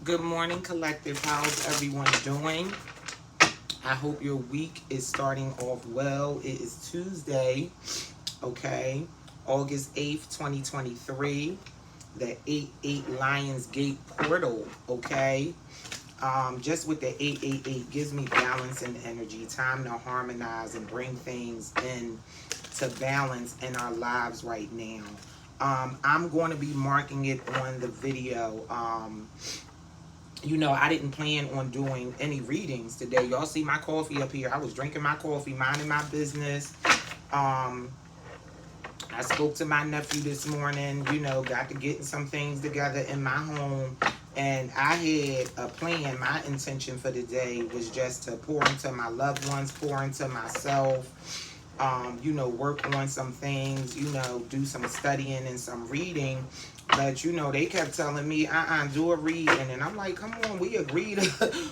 Good morning, collective. How's everyone doing? I hope your week is starting off well. It is Tuesday, okay, August 8th, 2023, the 8-8 Lions Gate portal, okay. Just with the 888 gives me balance and energy, time to harmonize and bring things in to balance in our lives right now. I'm going to be marking it on the video. I didn't plan on doing any readings today. Y'all see my coffee up here. I was drinking my coffee, minding my business. Um, I spoke to my nephew this morning, got to getting some things together in my home. And I had a plan. My intention for the day was just to pour into my loved ones, pour into myself, work on some things, do some studying and some reading. But they kept telling me, do a reading, and I'm like, come on, we agreed,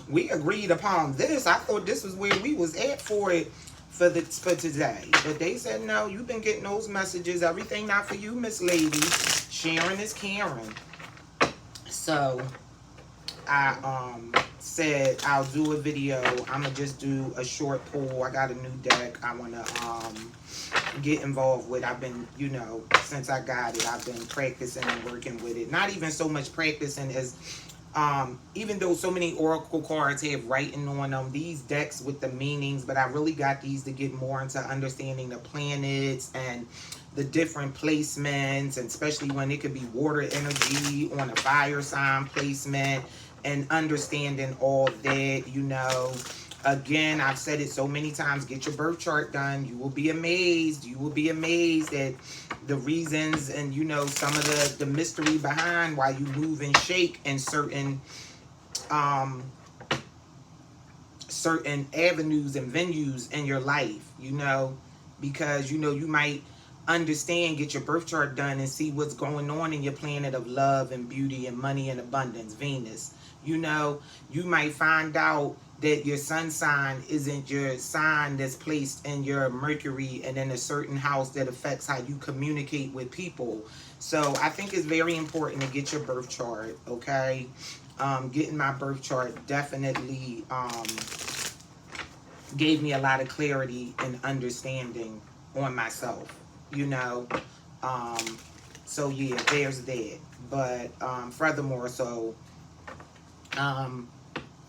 we agreed upon this. I thought this was where we was at for it for today. But they said no, you've been getting those messages. Everything not for you, Miss Lady. Sharon is Karen. So I said I'll do a video. I'm gonna just do a short poll. I got a new deck I wanna get involved with. I've been, since I got it, I've been practicing and working with it. Not even so much practicing as even though so many oracle cards have writing on them, these decks with the meanings, but I really got these to get more into understanding the planets and the different placements, and especially when it could be water energy on a fire sign placement, and understanding all that. Again, I've said it so many times, get your birth chart done. You will be amazed. You will be amazed at the reasons and, some of the mystery behind why you move and shake in certain avenues and venues in your life, because, you might understand, get your birth chart done and see what's going on in your planet of love and beauty and money and abundance, Venus. You might find out that your sun sign isn't your sign that's placed in your Mercury and in a certain house that affects how you communicate with people. So I think it's very important to get your birth chart, okay? Getting my birth chart definitely gave me a lot of clarity and understanding on myself, So yeah, there's that. But furthermore,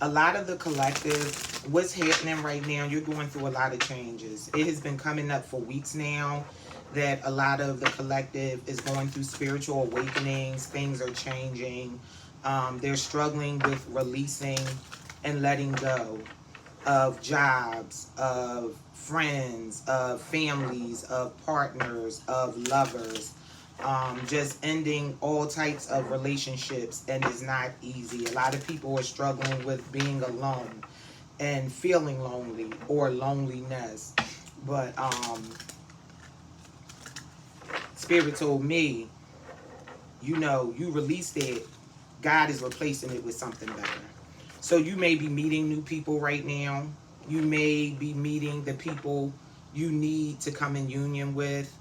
a lot of the collective, what's happening right now, you're going through a lot of changes. It has been coming up for weeks now that a lot of the collective is going through spiritual awakenings. Things are changing. They're struggling with releasing and letting go of jobs, of friends, of families, of partners, of lovers. Just ending all types of relationships, and it's not easy. A lot of people are struggling with being alone and feeling lonely or loneliness. But Spirit told me, you released it, God is replacing it with something better. So you may be meeting new people right now. You may be meeting the people you need to come in union with.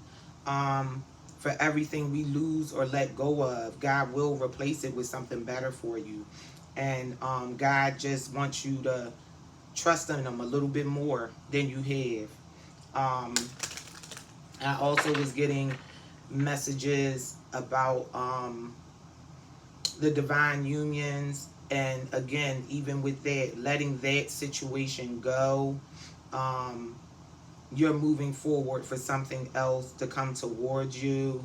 For everything we lose or let go of, God will replace it with something better for you. And God just wants you to trust in Him a little bit more than you have. I also was getting messages about the divine unions. And again, even with that, letting that situation go, you're moving forward for something else to come towards you.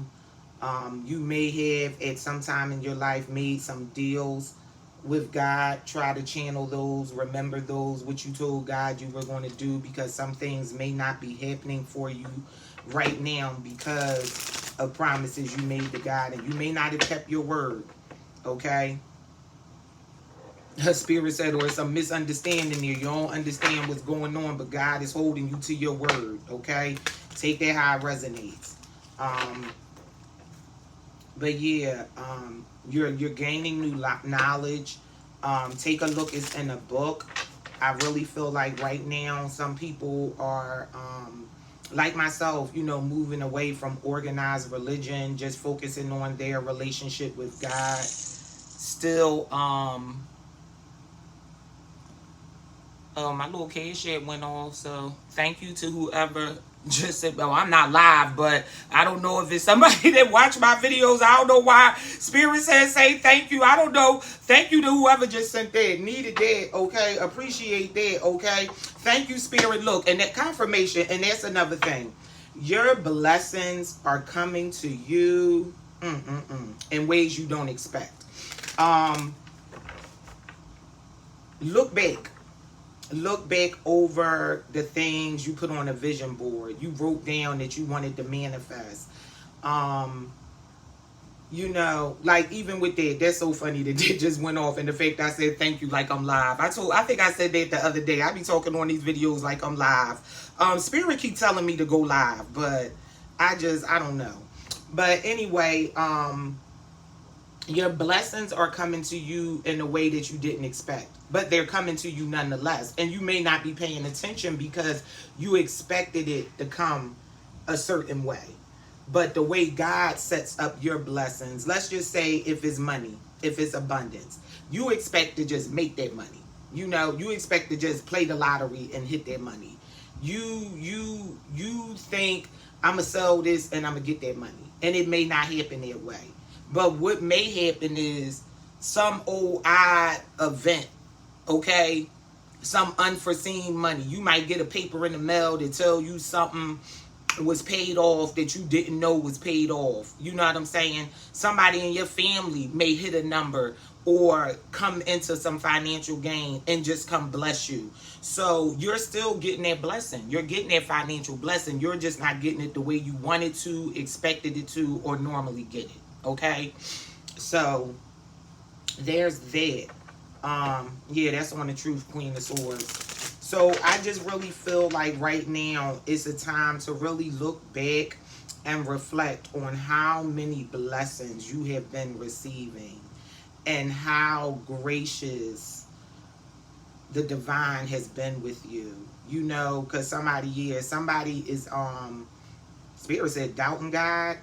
You may have at some time in your life made some deals with God. Try to channel those, remember those, what you told God you were going to do, because some things may not be happening for you right now because of promises you made to God, and you may not have kept your word, okay? Her spirit said, or some misunderstanding there. You don't understand what's going on, but God is holding you to your word, okay? Take that how it resonates. But yeah, you're gaining new knowledge. Take a look. It's in a book. I really feel like right now some people are like myself, moving away from organized religion, just focusing on their relationship with God. Still My little cash app went off, so thank you to whoever just said, oh, I'm not live, but I don't know if it's somebody that watch my videos. I don't know why Spirit says say thank you. I don't know. Thank you to whoever just sent that. Needed that, okay? Appreciate that, okay? Thank you, Spirit. Look, and that confirmation, and that's another thing. Your blessings are coming to you in ways you don't expect. Look back over the things you put on a vision board. You wrote down that you wanted to manifest. You know, like even with that's so funny that it just went off, and the fact I said thank you like I'm live. I think I said that the other day. I be talking on these videos like I'm live. Spirit keep telling me to go live, but I don't know. But anyway, your blessings are coming to you in a way that you didn't expect, but they're coming to you nonetheless. And you may not be paying attention because you expected it to come a certain way. But the way God sets up your blessings, let's just say if it's money, if it's abundance, you expect to just make that money. You know, you expect to just play the lottery and hit that money. You think I'm going to sell this and I'm going to get that money. And it may not happen that way. But what may happen is some old odd event, okay? Some unforeseen money. You might get a paper in the mail to tell you something was paid off that you didn't know was paid off. You know what I'm saying? Somebody in your family may hit a number or come into some financial gain and just come bless you. So you're still getting that blessing. You're getting that financial blessing. You're just not getting it the way you wanted to, expected it to, or normally get it. Okay, so there's that. Yeah, that's on the Truth, Queen of Swords. So I just really feel like right now it's a time to really look back and reflect on how many blessings you have been receiving and how gracious the divine has been with you. You know, because somebody is Spirit said doubting God.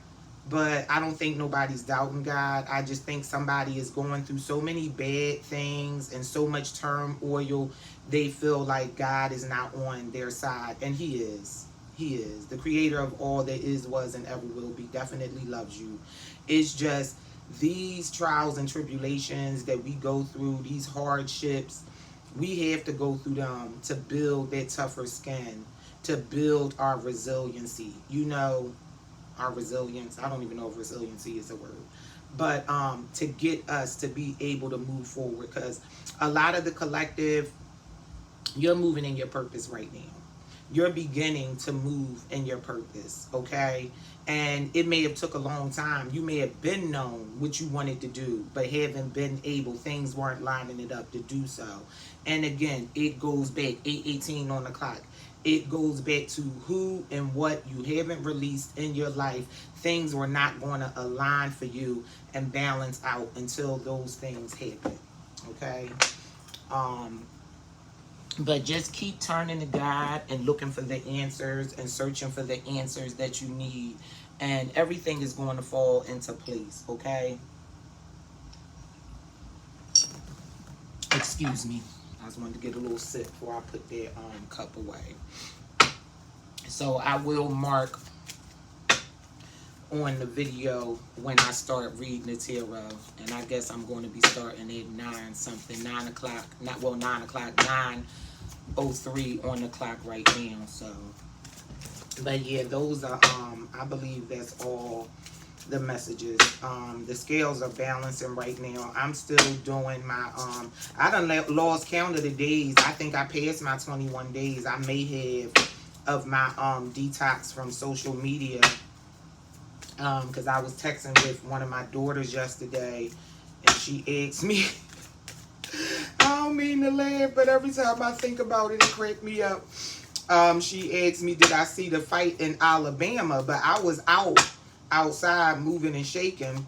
But I don't think nobody's doubting God. I just think somebody is going through so many bad things and so much turmoil. They feel like God is not on their side. And He is. He is. The creator of all that is, was, and ever will be definitely loves you. It's just these trials and tribulations that we go through, these hardships, we have to go through them to build that tougher skin, to build our resiliency. You know, our resilience. I don't even know if resiliency is a word, but to get us to be able to move forward, because a lot of the collective, you're moving in your purpose right now. You're beginning to move in your purpose, okay? And it may have took a long time. You may have been known what you wanted to do, but haven't been able. Things weren't lining it up to do so. And again, it goes back 8:18 on the clock. It goes back to who and what you haven't released in your life. Things were not going to align for you and balance out until those things happen. Okay? But just keep turning to God and looking for the answers and searching for the answers that you need. And everything is going to fall into place. Okay? Excuse me. I just wanted to get a little sip before I put that cup away. So I will mark on the video when I start reading the tarot. And I guess I'm going to be starting at 9 something. 9 o'clock. 9 o'clock. 9:03 on the clock right now. So, but yeah, those are, I believe that's all the messages. The scales are balancing right now. I'm still doing my I done lost count of the days. I think I passed my 21 days. I may have of my detox from social media, because I was texting with one of my daughters yesterday and she asked me I don't mean to laugh, but every time I think about it, it cracked me up. She asked me, did I see the fight in Alabama? But I was outside moving and shaking,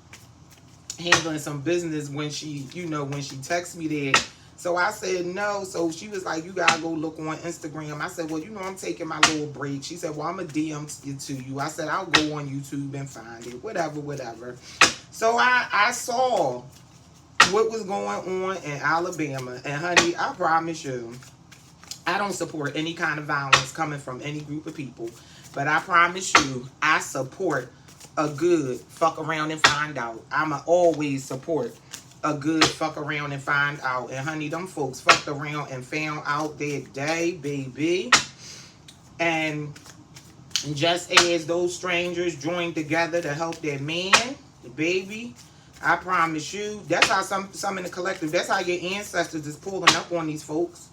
handling some business when she, when she texted me there. So I said no. So she was like, you gotta go look on Instagram. I said, well, I'm taking my little break. She said, well, I'm gonna DM it to you. I said, I'll go on YouTube and find it. Whatever. So I saw what was going on in Alabama. And honey, I promise you, I don't support any kind of violence coming from any group of people. But I promise you, I support a good fuck around and find out. I'ma always support a good fuck around and find out. And honey, them folks fucked around and found out that day, baby. And just as those strangers joined together to help their man, the baby, I promise you, that's how some in the collective, that's how your ancestors is pulling up on these folks.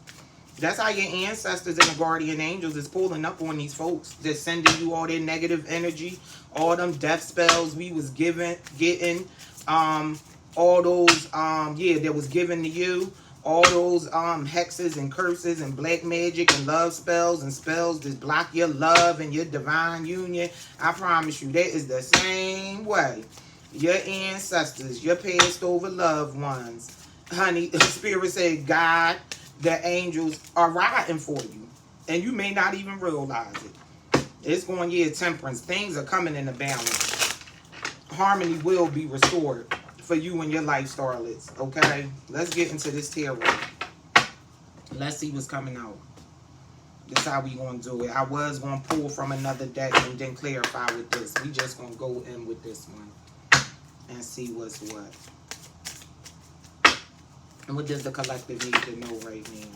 That's how your ancestors and the guardian angels is pulling up on these folks. They're sending you all their negative energy, all them death spells we was getting, all those, that was given to you, all those hexes and curses and black magic and love spells and spells that block your love and your divine union. I promise you, that is the same way your ancestors, your passed over loved ones, honey, the spirit said God, the angels are riding for you, and you may not even realize it. It's going, temperance. Things are coming into balance. Harmony will be restored for you and your life, starlets. Okay, let's get into this tarot. Let's see what's coming out. This is how we gonna do it. I was gonna pull from another deck and then clarify with this. We just gonna go in with this one and see what's what. And what does the collective need to know right now?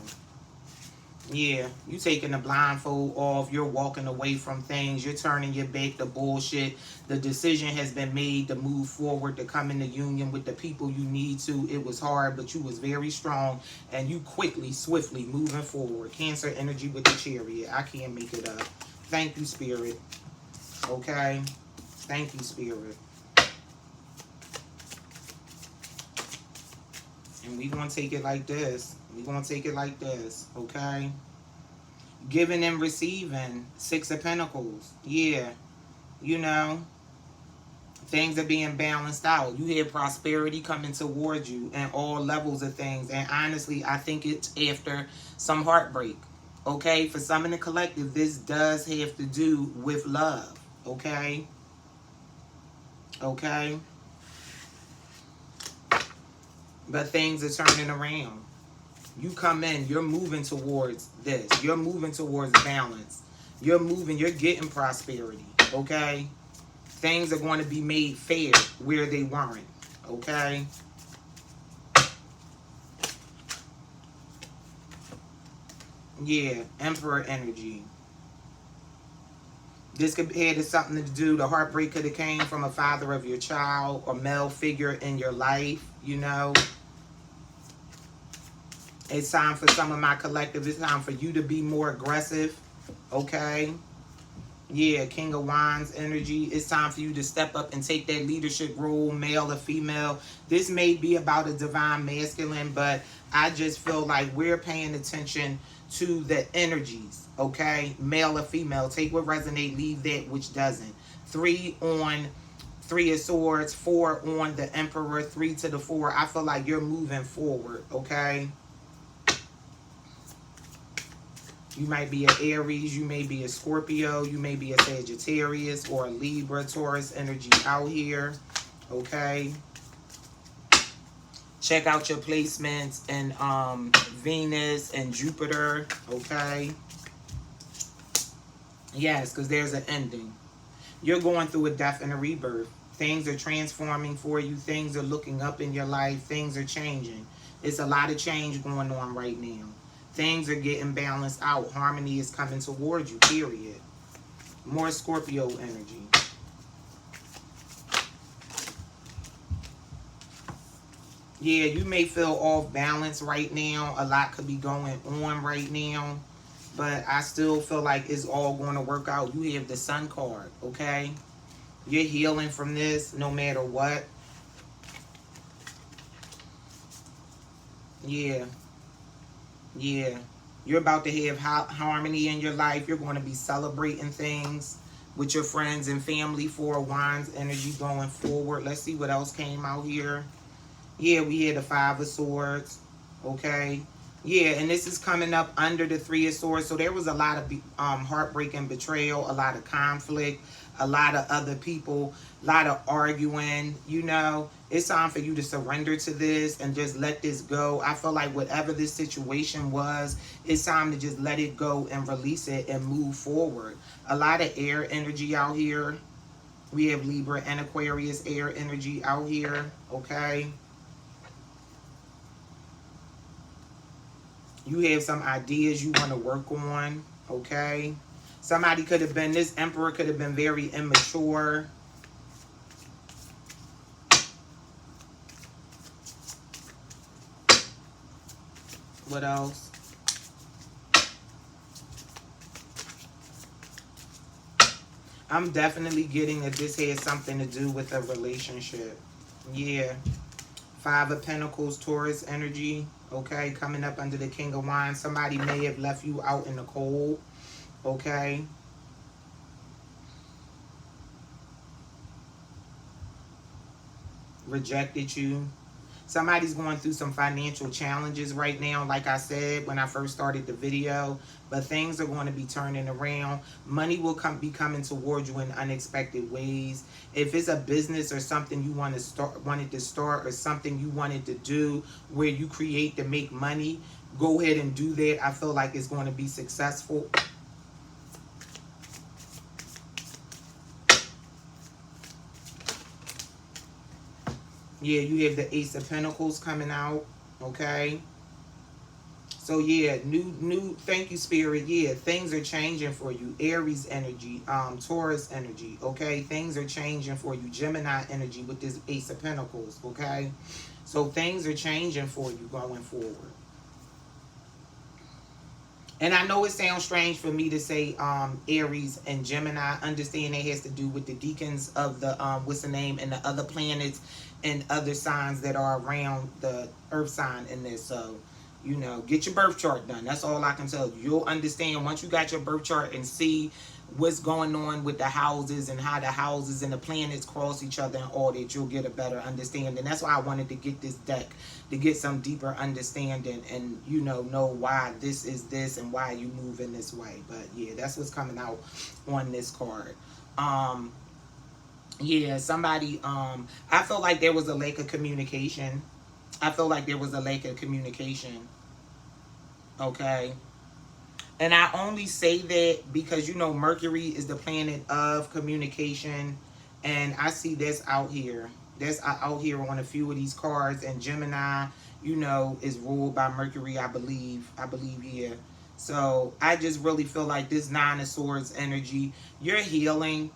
Yeah, you taking the blindfold off. You're walking away from things. You're turning your back to bullshit. The decision has been made to move forward, to come into union with the people you need to. It was hard, but you was very strong. And you quickly, swiftly moving forward. Cancer energy with the Chariot. I can't make it up. Thank you, Spirit. Okay? Thank you, Spirit. And we gonna take it like this. We gonna take it like this, okay? Giving and receiving. 6 of Pentacles. Yeah. You know, things are being balanced out. You hear prosperity coming towards you in all levels of things. And honestly, I think it's after some heartbreak. Okay? For some in the collective, this does have to do with love. Okay? Okay? But things are turning around. You come in, you're moving towards this. You're moving towards balance. You're moving, you're getting prosperity, okay? Things are going to be made fair where they weren't, okay? Yeah, Emperor energy. This could have something to do, the heartbreak could have came from a father of your child or male figure in your life, you know. It's time for some of my collective, it's time for you to be more aggressive, okay? Yeah, King of Wands energy. It's time for you to step up and take that leadership role, male or female. This may be about a divine masculine, but I just feel like we're paying attention to the energies, okay? Male or female. Take what resonates, leave that which doesn't. 3 on 3 of Swords, 4 on the Emperor, 3 to the 4. I feel like you're moving forward, okay? You might be an Aries, you may be a Scorpio, you may be a Sagittarius or a Libra, Taurus energy out here, okay? Check out your placements in Venus and Jupiter, okay? Yes, because there's an ending. You're going through a death and a rebirth. Things are transforming for you. Things are looking up in your life. Things are changing. It's a lot of change going on right now. Things are getting balanced out. Harmony is coming towards you, period. More Scorpio energy. Yeah, you may feel off balance right now. A lot could be going on right now. But I still feel like it's all going to work out. You have the Sun card, okay? You're healing from this no matter what. Yeah. Yeah, you're about to have harmony in your life. You're going to be celebrating things with your friends and family. 4 of Wands energy going forward. Let's see what else came out here. Yeah, we had the 5 of Swords. Okay. Yeah, and this is coming up under the 3 of Swords. So there was a lot of heartbreak and betrayal, a lot of conflict, a lot of other people, a lot of arguing, you know. It's time for you to surrender to this and just let this go. I feel like whatever this situation was, it's time to just let it go and release it and move forward. A lot of air energy out here. We have Libra and Aquarius air energy out here, okay? You have some ideas you want to work on, okay? Somebody could have been, this Emperor could have been very immature. What else? I'm definitely getting that this has something to do with a relationship. Yeah. Five of Pentacles, Taurus energy. Okay, coming up under the King of Wands. Somebody may have left you out in the cold. Okay. Rejected you. Somebody's going through some financial challenges right now, like I said when I first started the video. But things are going to be turning around. Money will be coming towards you in unexpected ways. If it's a business or something you wanted to start or something you wanted to do where you create to make money, go ahead and do that. I feel like it's going to be successful. Yeah, you have the Ace of Pentacles coming out, okay? So yeah, new thank you, Spirit. Yeah, things are changing for you. Aries energy, Taurus energy, okay? Things are changing for you. Gemini energy with this Ace of Pentacles, okay? So things are changing for you going forward. And I know it sounds strange for me to say Aries and Gemini. Understand it has to do with the deacons of the, what's the name, and the other planets and other signs that are around the earth sign in this. So, you know, get your birth chart done. That's all I can tell you. You'll understand once you got your birth chart and see what's going on with the houses and how the houses and the planets cross each other and all that, you'll get a better understanding. That's why I wanted to get this deck, to get some deeper understanding and, you know why this is this and why you move in this way. But yeah, that's what's coming out on this card. Yeah, somebody, I feel like there was a lack of communication. I feel like there was a lack of communication. Okay. And I only say that because, you know, Mercury is the planet of communication. And I see this out here. That's out here on a few of these cards. And Gemini, you know, is ruled by Mercury, I believe. Yeah. So I just really feel like this Nine of Swords energy, you're healing.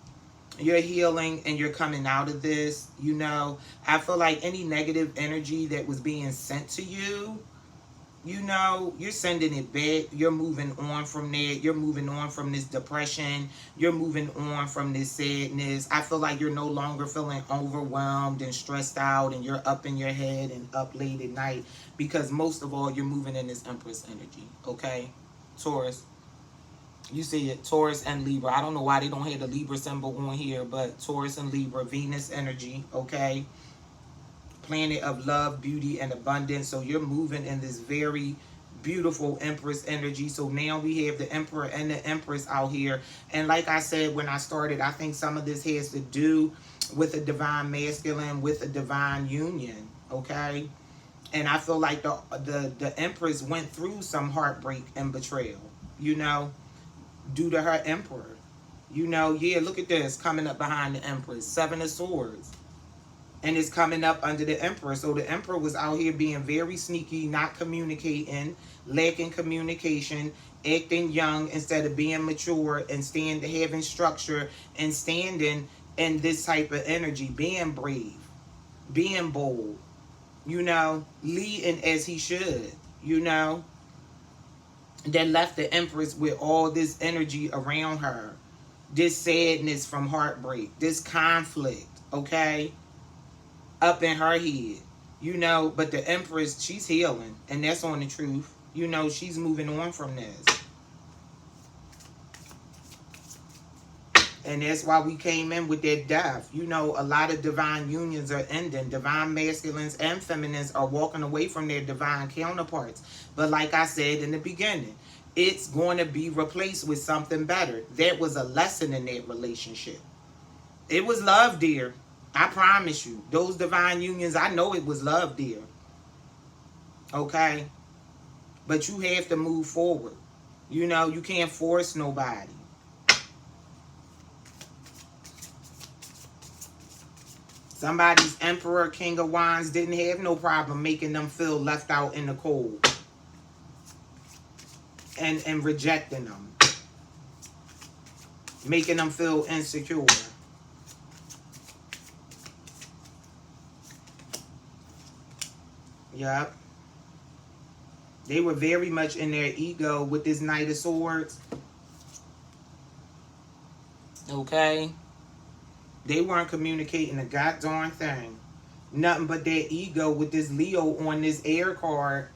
You're healing and you're coming out of this. You know, I feel like any negative energy that was being sent to you, you know, you're sending it back. You're moving on from there. You're moving on from this depression. You're moving on from this sadness. I feel like you're no longer feeling overwhelmed and stressed out and you're up in your head and up late at night because most of all, you're moving in this Empress energy, okay? Taurus. You see it, Taurus and Libra. I don't know why they don't have the Libra symbol on here, but Taurus and Libra, Venus energy, okay? Planet of love, beauty, and abundance. So you're moving in this very beautiful Empress energy. So now we have the Emperor and the Empress out here. And like I said when I started, I think some of this has to do with a divine masculine, with a divine union, okay? And I feel like the Empress went through some heartbreak and betrayal, you know, due to her Emperor. You know, yeah, look at this coming up behind the Empress. Seven of Swords. And it's coming up under the Emperor. So the Emperor was out here being very sneaky, not communicating, lacking communication, acting young instead of being mature and having structure and standing in this type of energy, being brave, being bold, you know, leading as he should, you know. That left the Empress with all this energy around her, this sadness from heartbreak, this conflict, okay, up in her head, you know. But the Empress, she's healing, and that's on the truth, you know. She's moving on from this, and that's why we came in with that death. You know, a lot of divine unions are ending. Divine masculines and feminines are walking away from their divine counterparts. But like I said in the beginning, it's going to be replaced with something better. There was a lesson in that relationship. It was love, dear. I promise you. Those divine unions, I know it was love, dear. Okay? But you have to move forward. You know, you can't force nobody. Somebody's Emperor, King of Wands didn't have no problem making them feel left out in the cold. And rejecting them. Making them feel insecure. Yep. They were very much in their ego with this Knight of Swords. Okay? They weren't communicating a goddamn thing. Nothing but their ego with this Leo on this air card.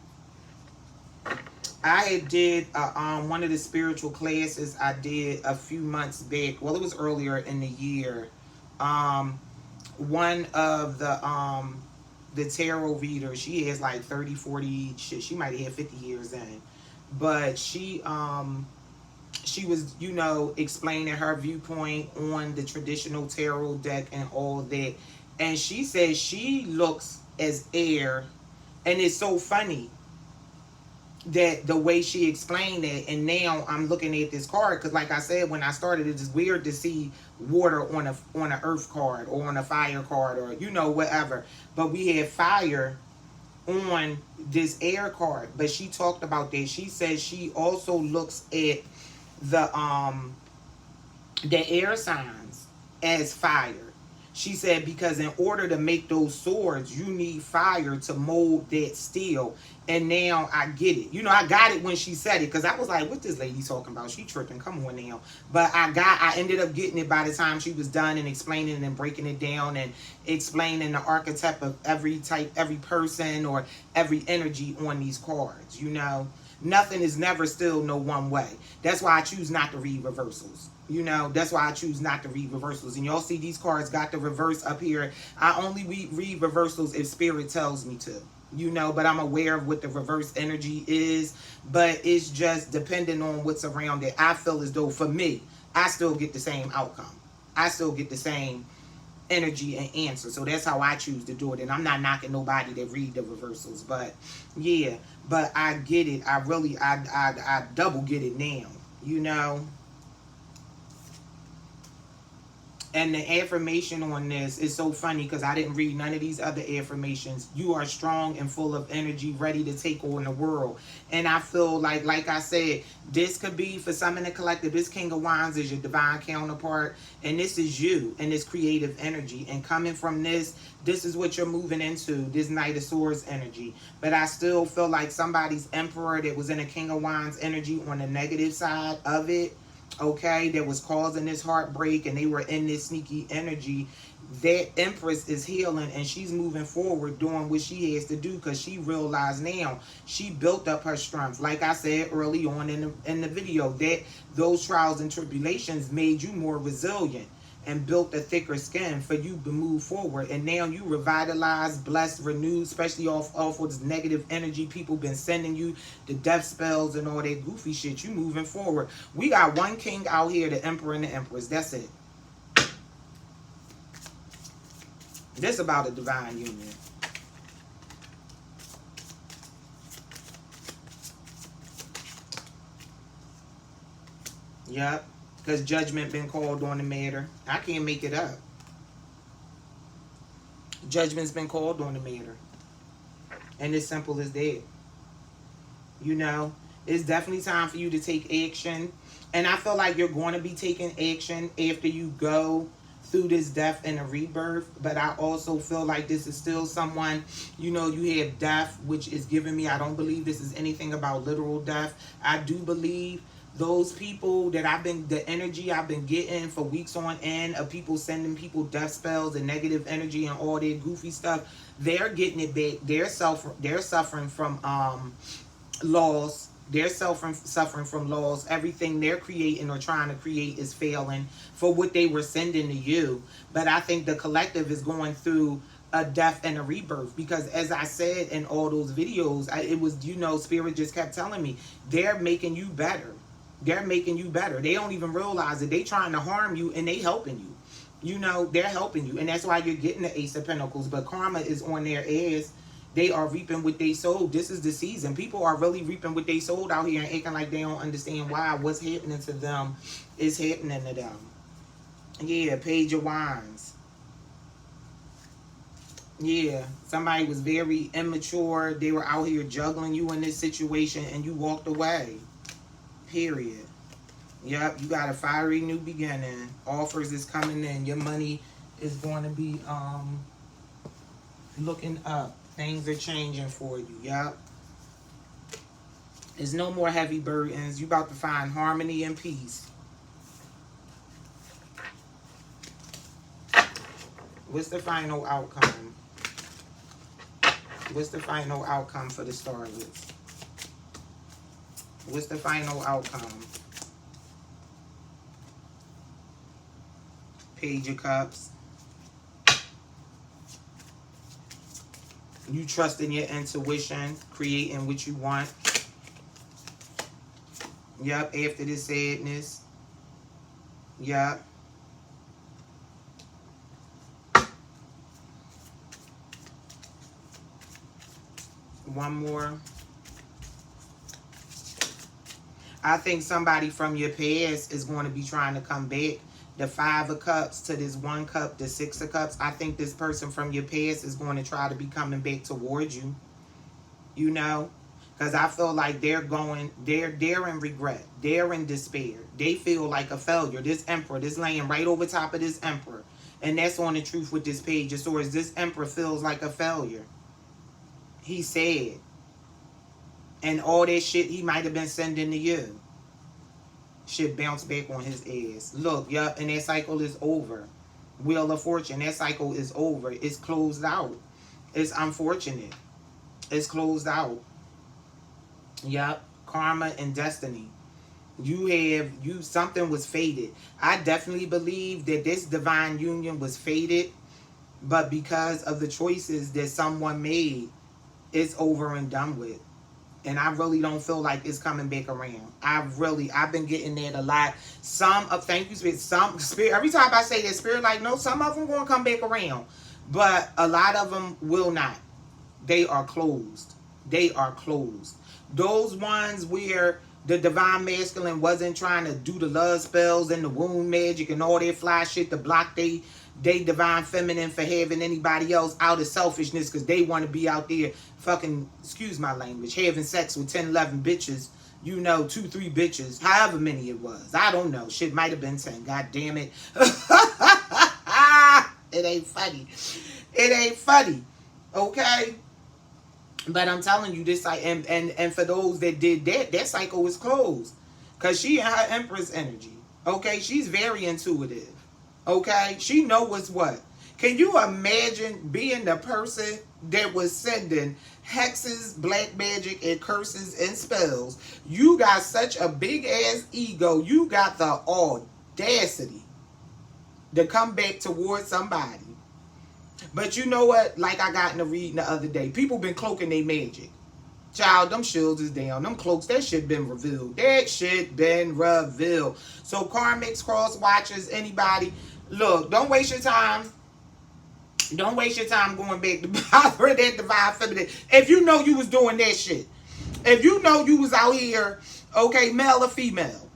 I had did one of the spiritual classes I did a few months back. Well, it was earlier in the year. One of the tarot readers, she has like 30, 40, she might have 50 years in. But she was, you know, explaining her viewpoint on the traditional tarot deck and all that. And she says she looks as air. And it's so funny that the way she explained it, and now I'm looking at this card, because like I said, when I started, it's weird to see water on a earth card or on a fire card or, you know, whatever. But we had fire on this air card. But she talked about that. She says she also looks at the air signs as fire. She said because in order to make those swords, you need fire to mold that steel. And now I get it. You know, I got it when she said it, because I was like, what this lady talking about? She tripping. Come on now. But I ended up getting it by the time she was done and explaining it and breaking it down and explaining the archetype of every type, every person or every energy on these cards. You know, nothing is never still no one way. That's why I choose not to read reversals. You know, that's why I choose not to read reversals. And y'all see these cards got the reverse up here. I only read reversals if spirit tells me to. You know, but I'm aware of what the reverse energy is. But it's just depending on what's around it. I feel as though for me, I still get the same outcome. I still get the same energy and answer. So that's how I choose to do it. And I'm not knocking nobody that read the reversals. But yeah, but I get it. I double get it now. You know. And the affirmation on this is so funny because I didn't read none of these other affirmations. You are strong and full of energy, ready to take on the world. And I feel like I said, this could be for some in the collective. This King of Wands is your divine counterpart. And this is you and this creative energy. And coming from this is what you're moving into, this Knight of Swords energy. But I still feel like somebody's Emperor that was in a King of Wands energy on the negative side of it, okay, that was causing this heartbreak, and they were in this sneaky energy. That Empress is healing, and she's moving forward doing what she has to do, because she realized now she built up her strength. Like I said early on in the video, that those trials and tribulations made you more resilient and built a thicker skin for you to move forward. And now you revitalized, blessed, renewed, especially off of this negative energy people been sending you, the death spells and all that goofy shit. You moving forward. We got one king out here, the Emperor and the Empress. That's it. This about a divine union. Yep. Because judgment been called on the matter. I can't make it up. Judgment's been called on the matter. And it's simple as that. You know, it's definitely time for you to take action. And I feel like you're going to be taking action after you go through this death and a rebirth. But I also feel like this is still someone, you know, you have death, which is giving me, I don't believe this is anything about literal death. I do believe those people that the energy I've been getting for weeks on end of people sending people death spells and negative energy and all that goofy stuff, they're getting it back. They're suffering from loss. They're suffering from loss. Everything they're creating or trying to create is failing for what they were sending to you. But I think the collective is going through a death and a rebirth, because as I said in all those videos, it was, you know, Spirit just kept telling me, they're making you better. They're making you better. They don't even realize that they trying to harm you and they helping you. You know, they're helping you. And that's why you're getting the Ace of Pentacles. But karma is on their ass. They are reaping what they sowed. This is the season. People are really reaping what they sowed out here and acting like they don't understand why what's happening to them is happening to them. Yeah, Page of Wands. Yeah, somebody was very immature. They were out here juggling you in this situation and you walked away. Period. Yep, you got a fiery new beginning. Offers is coming in. Your money is going to be looking up. Things are changing for you. Yep. There's no more heavy burdens. You about to find harmony and peace. What's the final outcome? What's the final outcome for the Starlets? What's the final outcome? Page of Cups. You trust in your intuition, creating what you want. Yep, after this sadness. Yep. One more. I think somebody from your past is going to be trying to come back. The 5 of Cups to this 1 cup, the 6 of Cups. I think this person from your past is going to try to be coming back towards you. You know? Because I feel like they're in regret. They're in despair. They feel like a failure. This Emperor, this laying right over top of this Emperor. And that's on the truth with this Page of Swords. This Emperor feels like a failure. He's sad. And all that shit he might have been sending to you should bounce back on his ass. Look, yeah, and that cycle is over. Wheel of Fortune, that cycle is over. It's closed out. It's unfortunate. It's closed out. Yep. Karma and destiny. Something was fated. I definitely believe that this divine union was fated, but because of the choices that someone made, it's over and done with. And I really don't feel like it's coming back around. I've been getting that a lot. Thank you, Spirit. Spirit, every time I say that, Spirit, like, no, some of them going to come back around. But a lot of them will not. They are closed. They are closed. Those ones where the divine masculine wasn't trying to do the love spells and the wound magic and all that fly shit to block they divine feminine for having anybody else out of selfishness because they want to be out there fucking, excuse my language, having sex with 10, 11 bitches, you know, 2, 3 bitches, however many it was. I don't know. Shit might have been 10. God damn it. It ain't funny. It ain't funny. Okay? But I'm telling you, this and for those that did that cycle was closed. Because she in her Empress energy. Okay? She's very intuitive. Okay? She know what's what. Can you imagine being the person that was sending hexes, black magic, and curses and spells? You got such a big ass ego. You got the audacity to come back towards somebody. But you know what? Like I got in a reading the other day. People been cloaking their magic. Child, them shields is down. Them cloaks, that shit been revealed. That shit been revealed. So karmics, cross watchers, anybody, look, don't waste your time. Don't waste your time going back to bothering that divine feminine. If you know you was doing that shit. If you know you was out here, okay, male or female,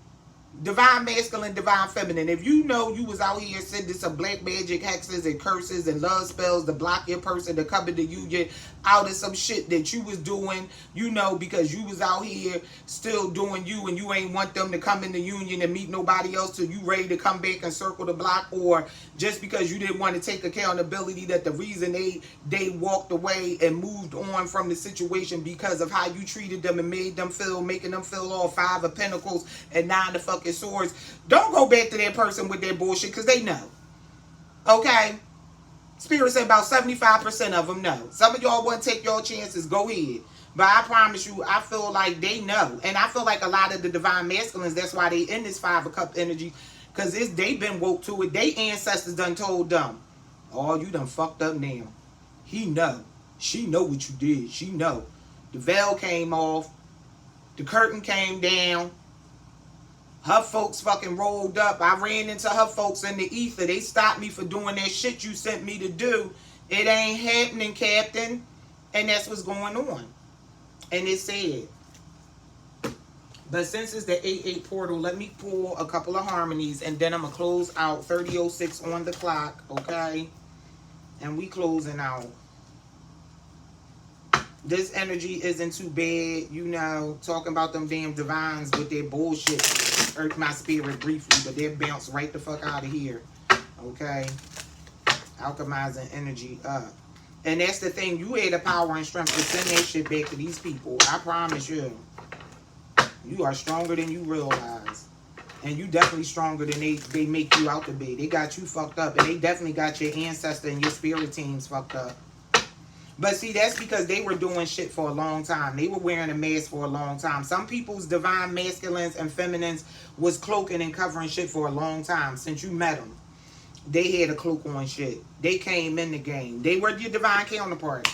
divine masculine, divine feminine. If you know you was out here sending some black magic hexes and curses and love spells to block your person to come into union out of some shit that you was doing, you know, because you was out here still doing you and you ain't want them to come into union and meet nobody else till you ready to come back and circle the block, or just because you didn't want to take accountability that the reason they walked away and moved on from the situation because of how you treated them and making them feel all 5 of Pentacles and 9 of fucking Swords. Don't go back to that person with their bullshit because they know. Okay? Spirit said about 75% of them know. Some of y'all want to take your chances. Go ahead. But I promise you, I feel like they know. And I feel like a lot of the divine masculines, that's why they in this 5 of Cup energy. Because they been woke to it. They ancestors done told them, oh, you done fucked up now. He know. She know what you did. She know. The veil came off. The curtain came down. Her folks fucking rolled up. I ran into her folks in the ether. They stopped me for doing that shit you sent me to do. It ain't happening, Captain. And that's what's going on. And it said, but since it's the 8-8 portal, let me pull a couple of harmonies, and then I'm going to close out 30:06 on the clock, okay? And we closing out. This energy isn't too bad, you know, talking about them damn divines with their bullshit hurt my spirit briefly, but they'll bounce right the fuck out of here, okay? Alchemizing energy up. And that's the thing, you had the power and strength to send that shit back to these people. I promise you. You are stronger than you realize. And you definitely stronger than they make you out to be. They got you fucked up. And they definitely got your ancestor and your spirit teams fucked up. But see, that's because they were doing shit for a long time. They were wearing a mask for a long time. Some people's divine masculines and feminines was cloaking and covering shit for a long time. Since you met them, they had a cloak on shit. They came in the game. They were your divine counterpart.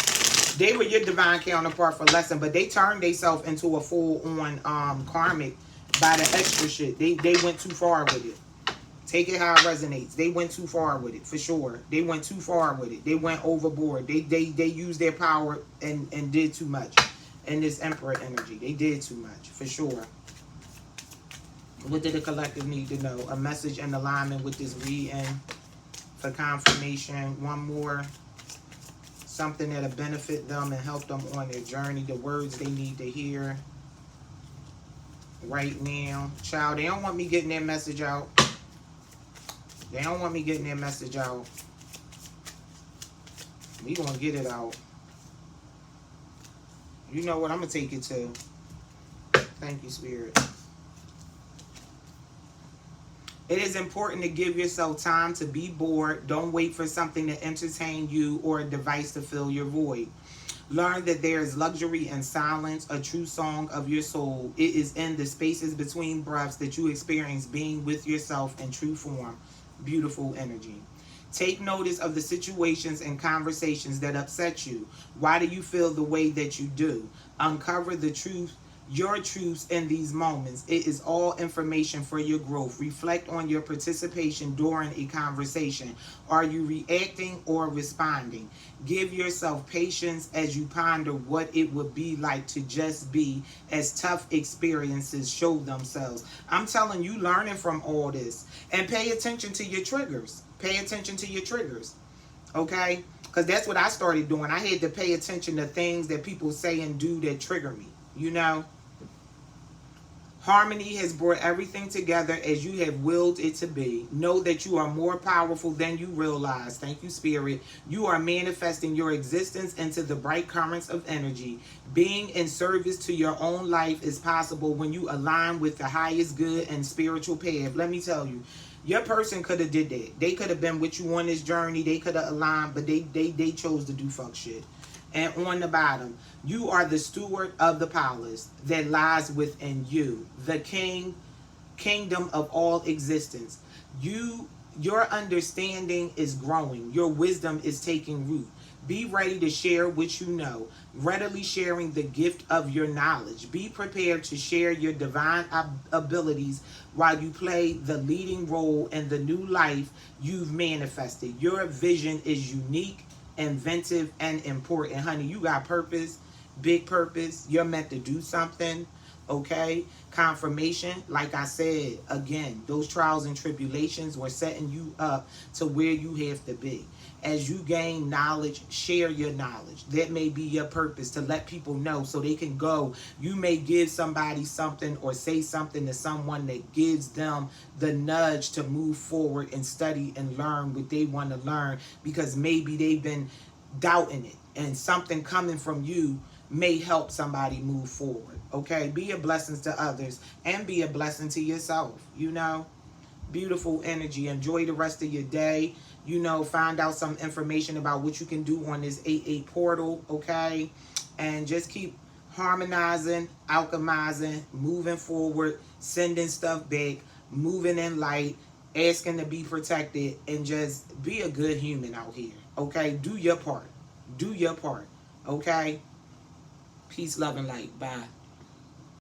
They were your divine counterpart for lesson, but they turned themselves into a full-on karmic by the extra shit. They went too far with it. Take it how it resonates. They went too far with it, for sure. They went too far with it. They went overboard. They used their power and did too much. And this Emperor energy, they did too much, for sure. What did the collective need to know? A message in alignment with this reading for confirmation. One more. Something that'll benefit them and help them on their journey. The words they need to hear right now. Child, they don't want me getting their message out. They don't want me getting their message out. We gonna get it out. You know what? I'm gonna take it to. Thank you, Spirit. It is important to give yourself time to be bored. Don't wait for something to entertain you or a device to fill your void. Learn that there is luxury in silence, a true song of your soul. It is in the spaces between breaths that you experience being with yourself in true form. Beautiful energy. Take notice of the situations and conversations that upset you. Why do you feel the way that you do? Uncover the truth, your truths in these moments. It is all information for your growth. Reflect on your participation during a conversation. Are you reacting or responding? Give yourself patience as you ponder what it would be like to just be as tough experiences show themselves. I'm telling you, learning from all this. And pay attention to your triggers. Pay attention to your triggers. Okay? Because that's what I started doing. I had to pay attention to things that people say and do that trigger me. You know? Harmony has brought everything together as you have willed it to be. Know that you are more powerful than you realize. Thank you, Spirit. You are manifesting your existence into the bright currents of energy. Being in service to your own life is possible when you align with the highest good and spiritual path. Let me tell you, your person could have did that. They could have been with you on this journey. They could have aligned, but they chose to do fuck shit. And on the bottom, you are the steward of the palace that lies within you, the kingdom of all existence. Your understanding is growing. Your wisdom is taking root. Be ready to share what you know, readily sharing the gift of your knowledge. Be prepared to share your divine abilities while you play the leading role in the new life you've manifested. Your vision is unique, inventive, and important. Honey, you got purpose, big purpose. You're meant to do something. Okay? Confirmation, like I said, again, those trials and tribulations were setting you up to where you have to be. As you gain knowledge, share your knowledge. That may be your purpose, to let people know so they can go. You may give somebody something or say something to someone that gives them the nudge to move forward and study and learn what they want to learn, because maybe they've been doubting it, and something coming from you may help somebody move forward. Okay? Be a blessing to others and be a blessing to yourself. You know? Beautiful energy. Enjoy the rest of your day. You know, find out some information about what you can do on this 8-8 portal, okay? And just keep harmonizing, alchemizing, moving forward, sending stuff back, moving in light, asking to be protected, and just be a good human out here, okay? Do your part. Do your part, okay? Peace, love, and light. Bye.